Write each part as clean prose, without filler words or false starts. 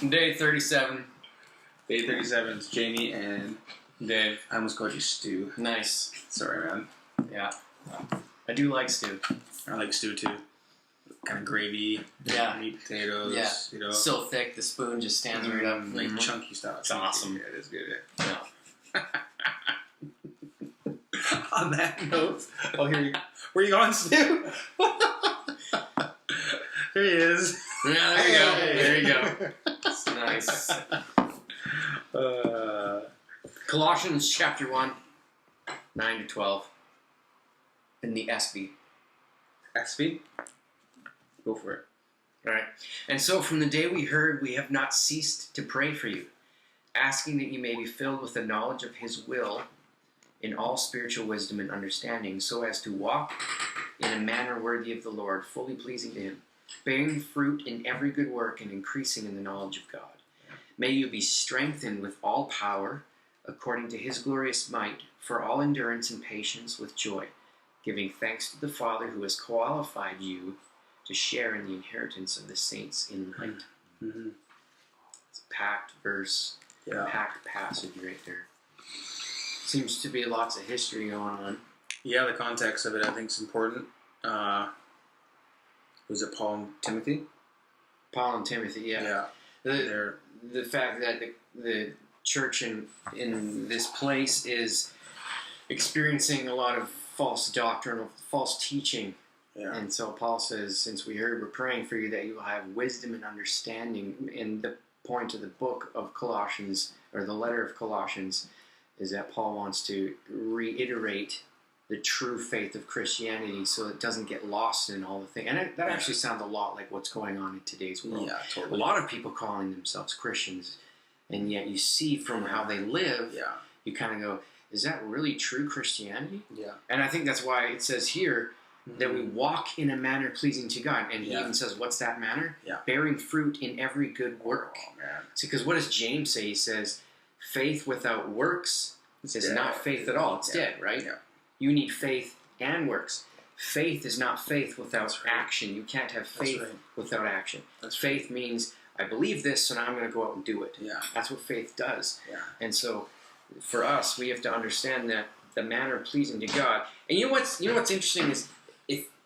Day 37. Day 37 is Jamie and Dave. I almost called you Stu. Nice. Sorry, man. Yeah. I do like stew. I like stew too. Kind of gravy, Yeah. meat, potatoes. Yeah. You know, So thick, the spoon just stands right up. like chunky stuff. It's awesome. Yeah, it is good. Yeah. On that note, where are you going, Stu? There he is. Yeah, there you go. There you go. It's nice. Colossians chapter 1, 9 to 12. In the SB. XP? Go for it. All right. And so from the day we heard, we have not ceased to pray for you, asking that you may be filled with the knowledge of his will in all spiritual wisdom and understanding, so as to walk in a manner worthy of the Lord, fully pleasing to him, bearing fruit in every good work and increasing in the knowledge of God. May you be strengthened with all power, according to his glorious might, for all endurance and patience with joy, giving thanks to the Father who has qualified you to share in the inheritance of the saints in light. Mm-hmm. It's a packed verse, Yeah. packed passage right there. Seems to be lots of history going on. Yeah, the context of it I think is important. Was it Paul and Timothy? Paul and Timothy, yeah. The fact that the church in this place is experiencing a lot of false doctrine, false teaching. Yeah. And so Paul says, since we heard, we're praying for you that you will have wisdom and understanding. And the point of the book of Colossians, or the letter of Colossians, is that Paul wants to reiterate the true faith of Christianity so it doesn't get lost in all the things. And that actually sounds a lot like what's going on in today's world. Yeah, totally. A lot of people calling themselves Christians, and yet you see from how they live, you kind of go, is that really true Christianity? Yeah. And I think that's why it says here that we walk in a manner pleasing to God. And he Yeah. even says, what's that manner? Yeah. Bearing fruit in every good work. Oh, man. See, because what does James say? He says, faith without works is not faith at all. It's dead, right? Yeah. You need faith and works. Faith is not faith without action. You can't have faith without action. Faith means, I believe this, so now I'm going to go out and do it. Yeah. That's what faith does. Yeah. And so, for us, we have to understand that the manner pleasing to God. And you know what's interesting is,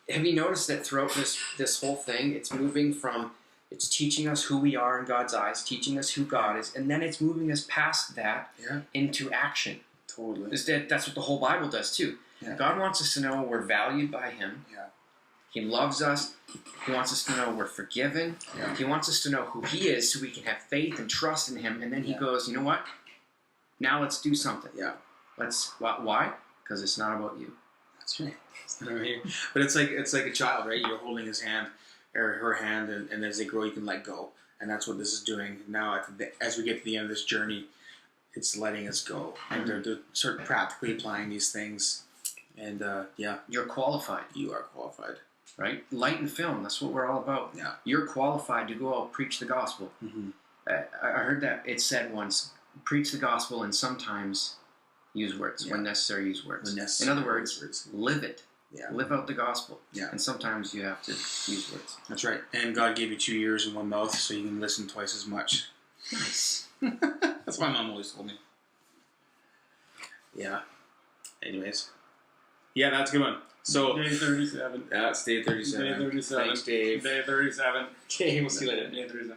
have you noticed that throughout this whole thing, it's moving from, it's teaching us who we are in God's eyes, teaching us who God is, and then it's moving us past that into action. Totally. That's what the whole Bible does too. Yeah. God wants us to know we're valued by him. Yeah. He loves us. He wants us to know we're forgiven. Yeah. He wants us to know who he is so we can have faith and trust in him. And then he goes, you know what? Now let's do something. Yeah. Why? Because it's not about you. That's right. It's not about you. But it's like a child, right? You're holding his hand or her hand, and as they grow, you can let go. And that's what this is doing. Now, as we get to the end of this journey, it's letting us go. And they're sort of practically applying these things. And, You're qualified. You are qualified. Right? Light and film, that's what we're all about. Yeah. You're qualified to go out and preach the gospel. Mm-hmm. I heard that it said once, preach the gospel and sometimes use words. When necessary, use words. In other words, live it. Yeah. Live out the gospel. Yeah. And sometimes you have to use words. That's right. And God gave you 2 ears and 1 mouth so you can listen twice as much. Nice. That's what my mom always told me. Yeah. Anyways. Yeah, that's a good one. So Day 37. that's day 37. Day 37. Thanks, Dave. Day 37. Okay, we'll see you later. Day 37.